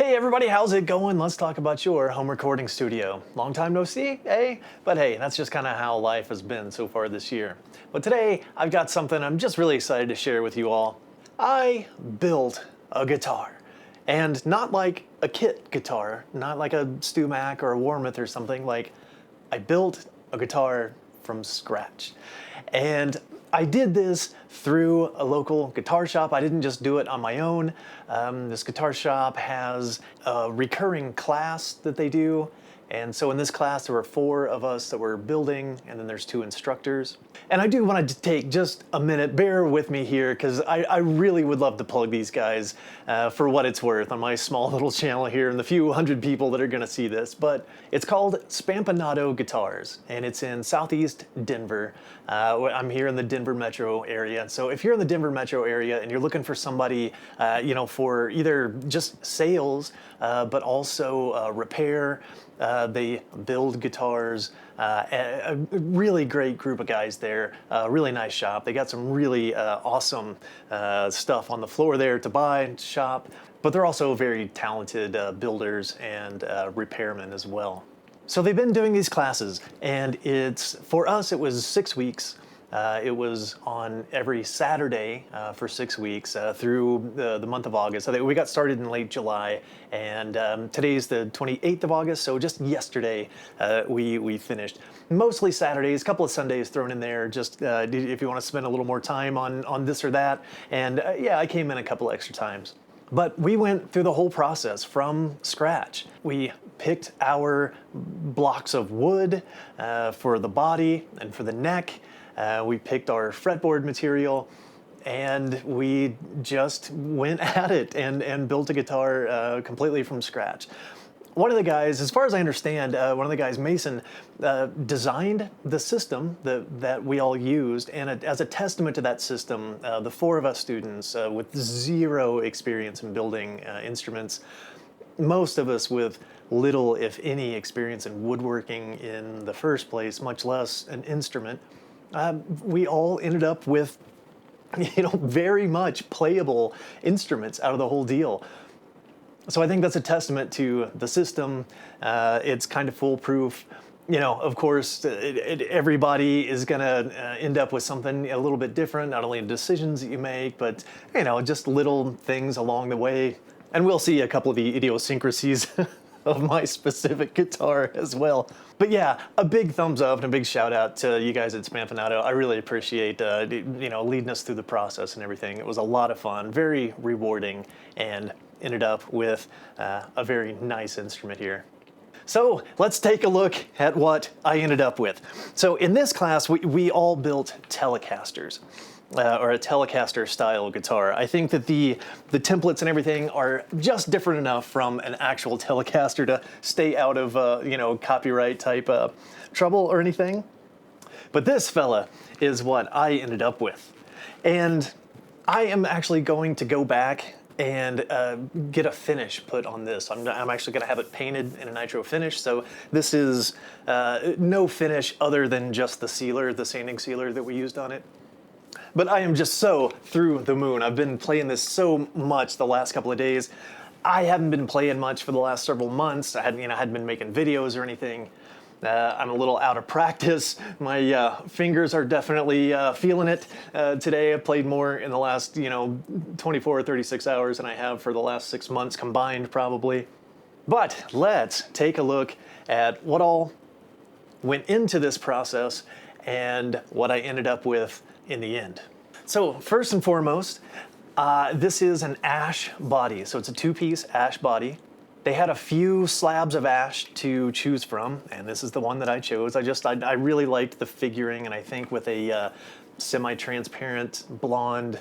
Hey everybody, how's it going? Let's talk about your home recording studio. Long time no see, eh? But hey, that's just kind of how life has been so far this year. But today, I've got something I'm just really excited to share with you all. I built a guitar. And not like a kit guitar, not like a Stu Mac or a Warmoth or something. Like, I built a guitar from scratch. And I did this through a local guitar shop. I didn't just do it on my own. This guitar shop has a recurring class that they do. And so in this class, there were 4 of us that were building, and then there's 2 instructors. And I do want to take just a minute, bear with me here, because I really would love to plug these guys for what it's worth on my small little channel here and the few hundred people that are going to see this. But it's called Spampinato Guitars, and it's in Southeast Denver. I'm here in the Denver metro area. So if you're in the Denver metro area and you're looking for somebody, for either just sales, but also repair, they build guitars, a really great group of guys there, really nice shop. They got some really awesome stuff on the floor there to buy and shop, but they're also very talented builders and repairmen as well. So they've been doing these classes, and for us it was 6 weeks. It was on every Saturday for 6 weeks through the month of August. So we got started in late July, and today's the 28th of August, so just yesterday we finished. Mostly Saturdays, a couple of Sundays thrown in there, just if you want to spend a little more time on this or that. And yeah, I came in a couple extra times. But we went through the whole process from scratch. We picked our blocks of wood for the body and for the neck. We picked our fretboard material, and we just went at it and built a guitar completely from scratch. One of the guys, as far as I understand, one of the guys, Mason, designed the system that we all used, and as a testament to that system, the 4 of us students with 0 experience in building instruments, most of us with little, if any, experience in woodworking in the first place, much less an instrument, we all ended up with, very much playable instruments out of the whole deal. So I think that's a testament to the system. It's kind of foolproof. Of course, everybody is going to end up with something a little bit different, not only in decisions that you make, but, just little things along the way. And we'll see a couple of the idiosyncrasies of my specific guitar as well. But yeah, a big thumbs up and a big shout out to you guys at Spampinato. I really appreciate leading us through the process and everything. It was a lot of fun, very rewarding, and ended up with a very nice instrument here. So let's take a look at what I ended up with. So in this class, we all built Telecasters. Or a Telecaster style guitar. I think that the templates and everything are just different enough from an actual Telecaster to stay out of copyright type trouble or anything. But this fella is what I ended up with. And I am actually going to go back and get a finish put on this. I'm actually going to have it painted in a nitro finish. So this is no finish other than just the sealer, the sanding sealer that we used on it. But I am just so through the moon. I've been playing this so much the last couple of days. I haven't been playing much for the last several months. I hadn't been making videos or anything. I'm a little out of practice. My fingers are definitely feeling it today. I played more in the last 24 or 36 hours than I have for the last 6 months combined probably. But let's take a look at what all went into this process and what I ended up with in the end. So first and foremost, this is an ash body. So it's a 2-piece ash body. They had a few slabs of ash to choose from, and this is the one that I chose. I really liked the figuring, and I think with a semi-transparent blonde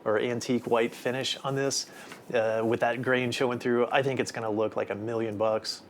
or antique white finish on this, with that grain showing through, I think it's gonna look like $1,000,000.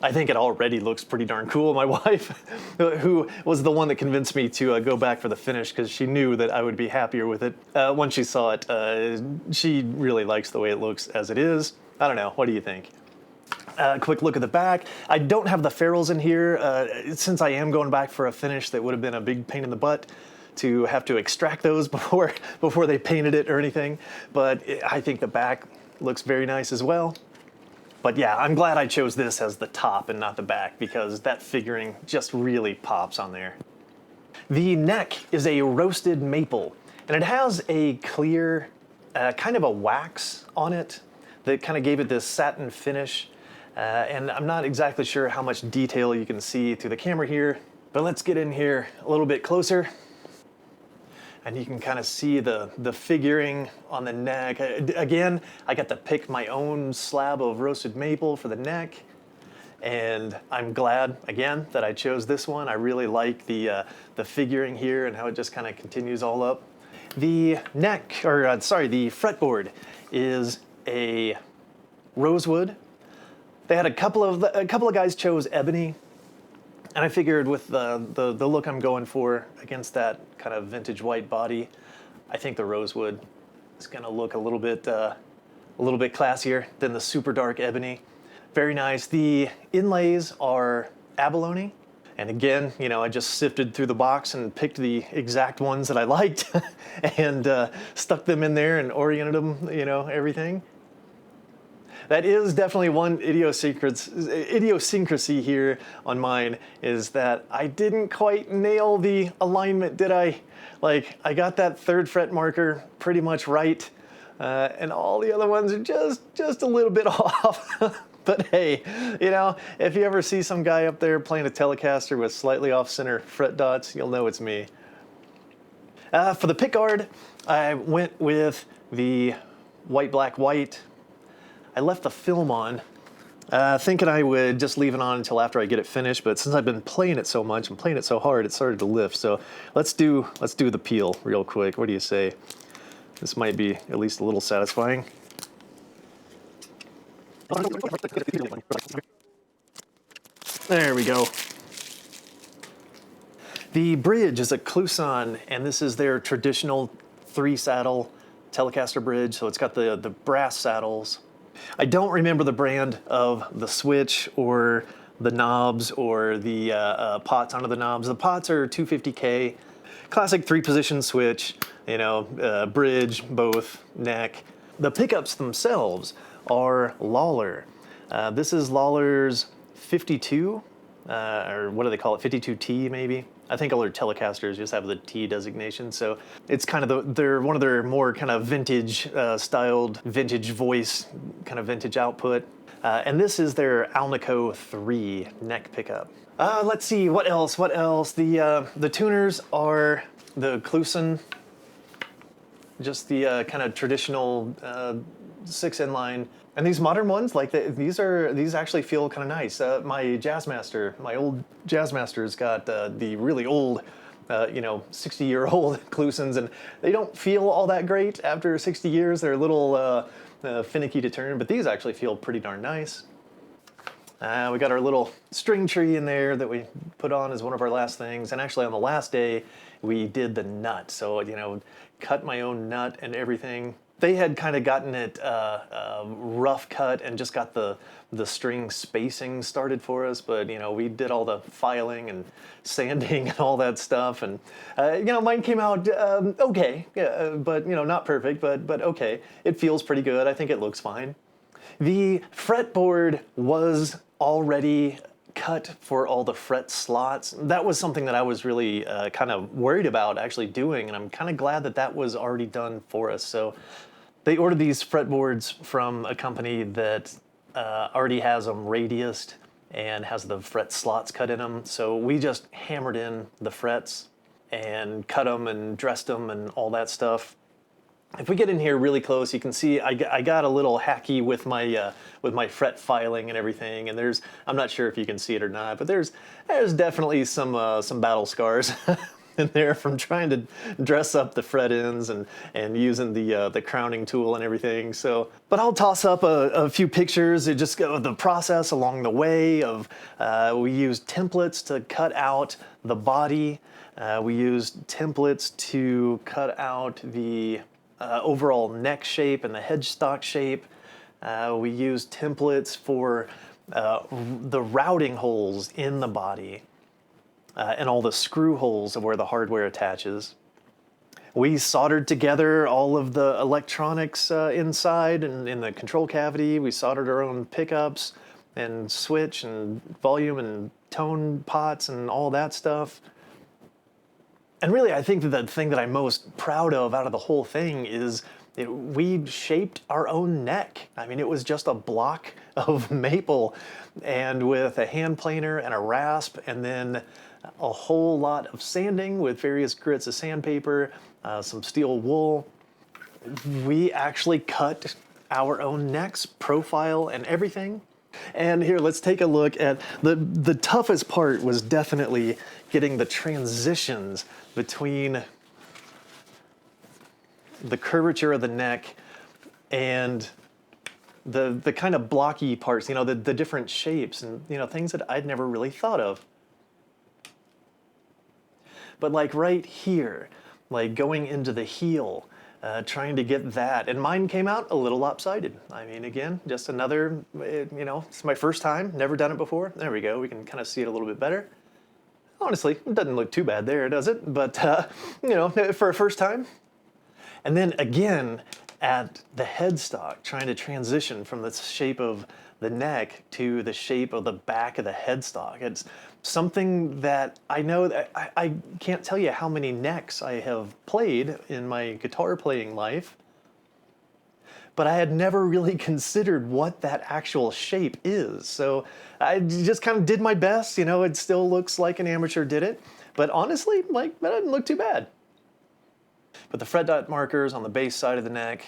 I think it already looks pretty darn cool. My wife, who was the one that convinced me to go back for the finish because she knew that I would be happier with it once she saw it. She really likes the way it looks as it is. I don't know. What do you think? Quick look at the back. I don't have the ferrules in here since I am going back for a finish that would have been a big pain in the butt to have to extract those before they painted it or anything. But I think the back looks very nice as well. But yeah, I'm glad I chose this as the top and not the back because that figuring just really pops on there. The neck is a roasted maple, and it has a clear, kind of a wax on it that kind of gave it this satin finish. And I'm not exactly sure how much detail you can see through the camera here, but let's get in here a little bit closer. And you can kind of see the figuring on the neck. Again, I got to pick my own slab of roasted maple for the neck. And I'm glad, again, that I chose this one. I really like the figuring here and how it just kind of continues all up. The neck, or sorry, the fretboard is a rosewood. They had a couple of guys chose ebony, and I figured with the look I'm going for against that kind of vintage white body, I think the rosewood is going to look a little bit classier than the super dark ebony. Very nice. The inlays are abalone. And again, you know, I just sifted through the box and picked the exact ones that I liked and stuck them in there and oriented them, you know, everything. That is definitely one idiosyncrasy here on mine, is that I didn't quite nail the alignment, did I? Like, I got that 3rd fret marker pretty much right, and all the other ones are just a little bit off. But hey, you know, if you ever see some guy up there playing a Telecaster with slightly off-center fret dots, you'll know it's me. For the pickguard, I went with the white, black, white. I left the film on, thinking I would just leave it on until after I get it finished, but since I've been playing it so much and playing it so hard, it started to lift. So let's do the peel real quick. What do you say? This might be at least a little satisfying. There we go. The bridge is a Kluson, and this is their traditional 3-saddle Telecaster bridge, so it's got the brass saddles. I don't remember the brand of the switch or the knobs or the pots under the knobs. The pots are 250K, classic 3-position switch, you know, bridge, both, neck. The pickups themselves are Lollar. This is Lollar's 52, or what do they call it, 52T maybe? I think all their Telecasters just have the T designation, so it's kind of they're one of their more kind of vintage styled, vintage voice, kind of vintage output. And this is their Alnico 3 neck pickup. Let's see, what else? The tuners are the Kluson, just the kind of traditional 6 inline. And these modern ones, like these actually feel kind of nice. My Jazzmaster, my old Jazzmaster's got the really old, you know, 60-year-old Klusons, and they don't feel all that great after 60 years. They're a little finicky to turn, but these actually feel pretty darn nice. We got our little string tree in there that we put on as one of our last things. And actually on the last day, we did the nut. So, you know, cut my own nut and everything. They had kind of gotten it rough cut and just got the string spacing started for us, but you know, we did all the filing and sanding and all that stuff, and you know, mine came out okay, but you know, not perfect, but okay. It feels pretty good. I think it looks fine. The fretboard was already cut for all the fret slots. That was something that I was really kind of worried about actually doing, and I'm kind of glad that that was already done for us. So they ordered these fretboards from a company that already has them radiused and has the fret slots cut in them. So we just hammered in the frets and cut them and dressed them and all that stuff. If we get in here really close, you can see I got a little hacky with my fret filing and everything, and I'm not sure if you can see it or not, but there's definitely some battle scars in there from trying to dress up the fret ends and using the crowning tool and everything. So, but I'll toss up a few pictures. It just the process along the way of we used templates to cut out the body. We used templates to cut out the overall neck shape and the headstock shape. We used templates for the routing holes in the body and all the screw holes of where the hardware attaches. We soldered together all of the electronics inside and in the control cavity. We soldered our own pickups and switch and volume and tone pots and all that stuff. And really, I think that the thing that I'm most proud of out of the whole thing is we shaped our own neck. I mean, it was just a block of maple and with a hand planer and a rasp and then a whole lot of sanding with various grits of sandpaper, some steel wool. We actually cut our own necks, profile and everything. And here, let's take a look at the toughest part was definitely getting the transitions between the curvature of the neck and the kind of blocky parts, you know, the different shapes and, you know, things that I'd never really thought of. But like right here, like going into the heel, trying to get that. And mine came out a little lopsided. I mean, again, just another, you know, it's my first time, never done it before. There we go, we can kind of see it a little bit better. Honestly, it doesn't look too bad there, does it? But, you know, for a first time. And then again, at the headstock, trying to transition from the shape of the neck to the shape of the back of the headstock. It's something that I know that I can't tell you how many necks I have played in my guitar playing life, but I had never really considered what that actual shape is. So I just kind of did my best, you know, it still looks like an amateur did it, but honestly, like, that didn't look too bad. But the fret dot markers on the base side of the neck,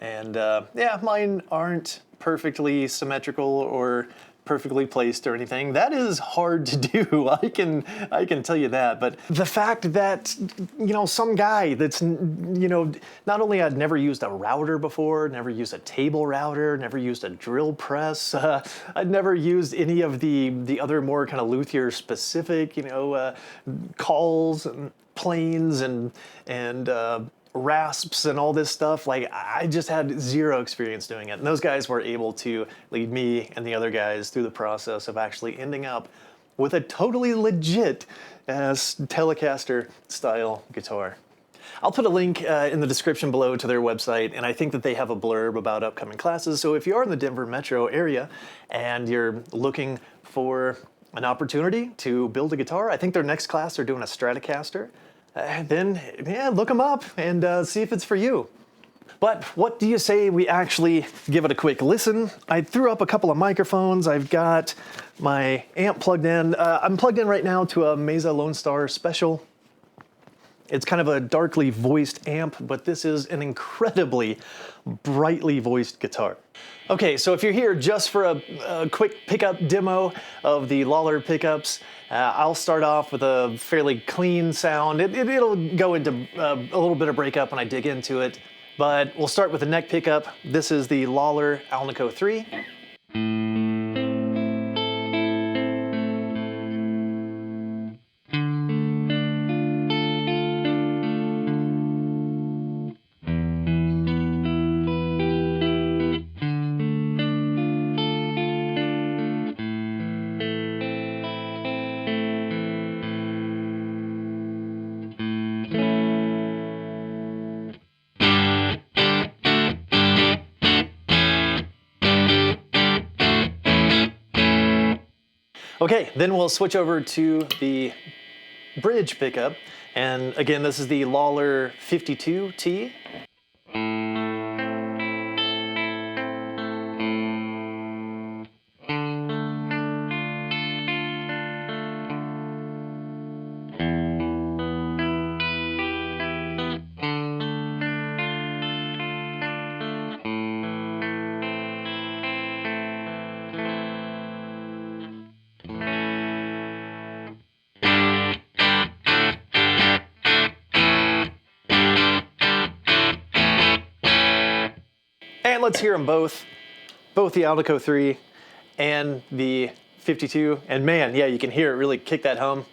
and yeah, mine aren't perfectly symmetrical or perfectly placed or anything. That is hard to do. I can tell you that. But the fact that, you know, some guy that's, you know, not only I'd never used a router before, never used a table router, never used a drill press, I'd never used any of the other more kind of luthier specific, you know, calls and planes and rasps and all this stuff. Like, I just had zero experience doing it. And those guys were able to lead me and the other guys through the process of actually ending up with a totally legit Telecaster style guitar. I'll put a link in the description below to their website, and I think that they have a blurb about upcoming classes. So if you are in the Denver metro area and you're looking for an opportunity to build a guitar, I think their next class they're doing a Stratocaster. Then, yeah, look them up and see if it's for you. But what do you say we actually give it a quick listen? I threw up a couple of microphones. I've got my amp plugged in. I'm plugged in right now to a Mesa Lone Star Special. It's kind of a darkly voiced amp, but this is an incredibly brightly voiced guitar. Okay, so if you're here just for a quick pickup demo of the Lollar pickups, I'll start off with a fairly clean sound. It'll go into a little bit of breakup when I dig into it, but we'll start with the neck pickup. This is the Lollar Alnico 3. Okay, then we'll switch over to the bridge pickup. And again, this is the Lollar 52T. And let's hear them both the Alnico 3 and the 52. And man, yeah, you can hear it really kick that hum.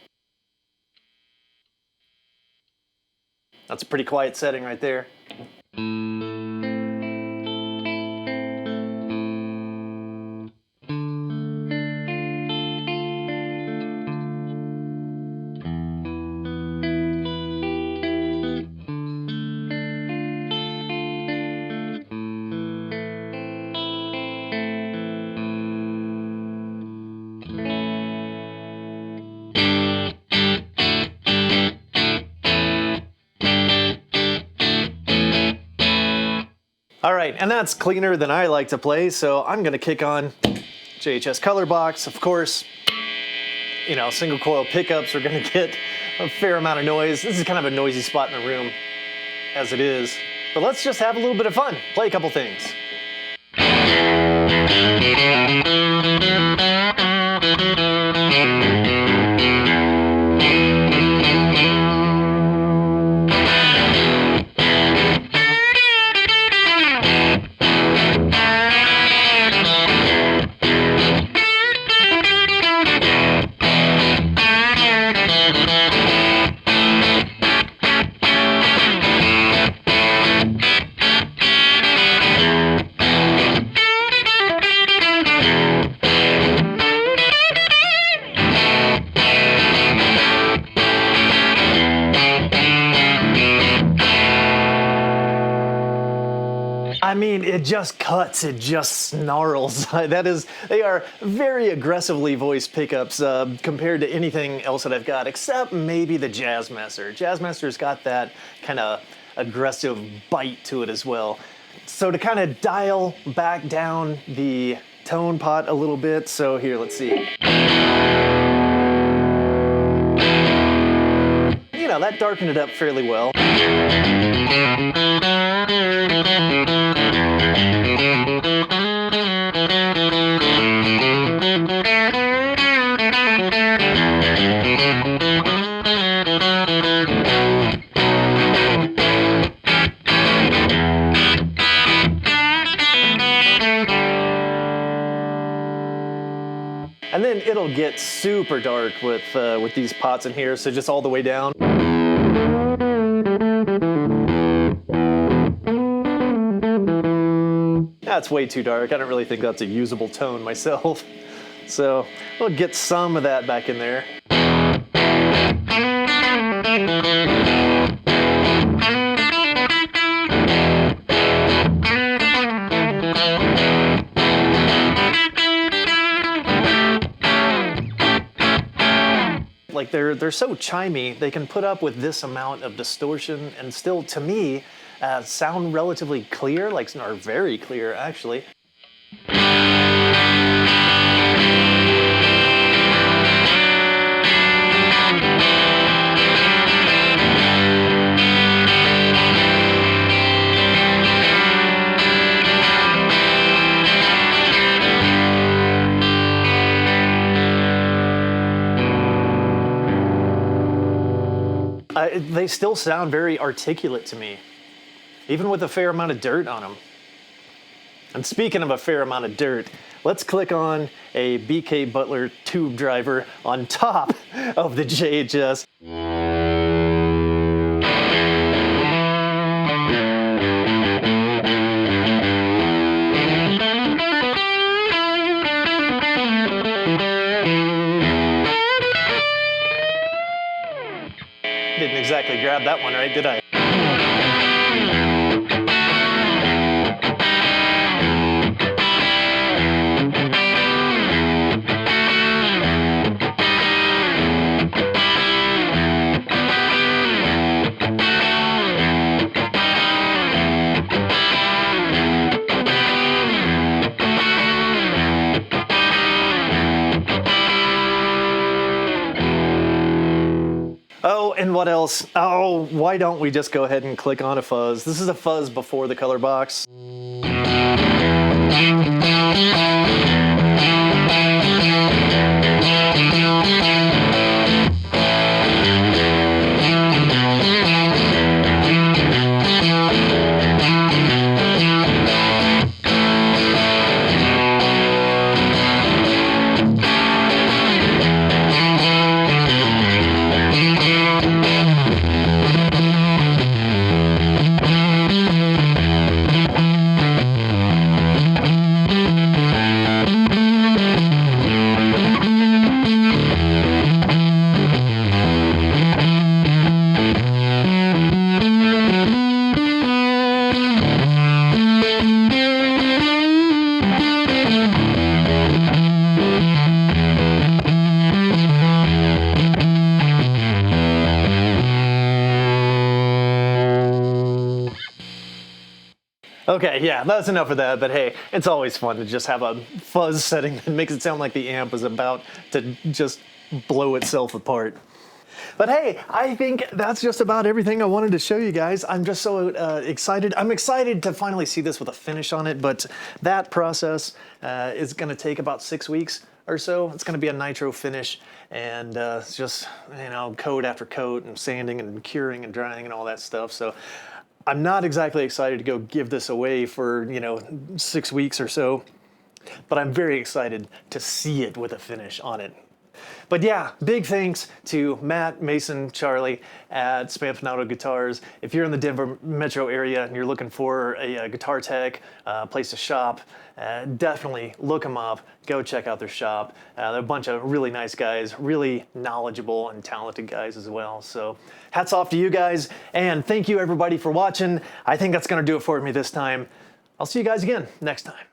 That's a pretty quiet setting right there. right, and that's cleaner than I like to play, so I'm gonna kick on JHS Colour Box. Of course, you know, single coil pickups are gonna get a fair amount of noise. This is kind of a noisy spot in the room as it is. But let's just have a little bit of fun, play a couple things. I mean, it just cuts, it just snarls. They are very aggressively voiced pickups compared to anything else that I've got, except maybe the Jazzmaster. Jazzmaster's got that kind of aggressive bite to it as well. So to kind of dial back down the tone pot a little bit, so here, let's see. You know, that darkened it up fairly well. And then it'll get super dark with these pots in here, so just all the way down. That's way too dark. I don't really think that's a usable tone myself. So we'll get some of that back in there. Like they're so chimey, they can put up with this amount of distortion and still, to me, sound relatively clear, or very clear, actually. They still sound very articulate to me, even with a fair amount of dirt on them. And speaking of a fair amount of dirt, let's click on a BK Butler tube driver on top of the JHS. Didn't exactly grab that one right, did I? Oh, and what else? Oh, why don't we just go ahead and click on a fuzz? This is a fuzz before the color box. Okay, yeah, that's enough of that, but hey, it's always fun to just have a fuzz setting that makes it sound like the amp is about to just blow itself apart. But hey, I think that's just about everything I wanted to show you guys. I'm just so excited. I'm excited to finally see this with a finish on it, but that process is going to take about 6 weeks or so. It's going to be a nitro finish, and it's just, you know, coat after coat and sanding and curing and drying and all that stuff. So I'm not exactly excited to go give this away for, you know, 6 weeks or so, but I'm very excited to see it with a finish on it. But yeah, big thanks to Matt, Mason, Charlie at Spampanado Guitars. If you're in the Denver metro area and you're looking for a guitar tech, place to shop, definitely look them up. Go check out their shop. They're a bunch of really nice guys, really knowledgeable and talented guys as well. So hats off to you guys, and thank you everybody for watching. I think that's going to do it for me this time. I'll see you guys again next time.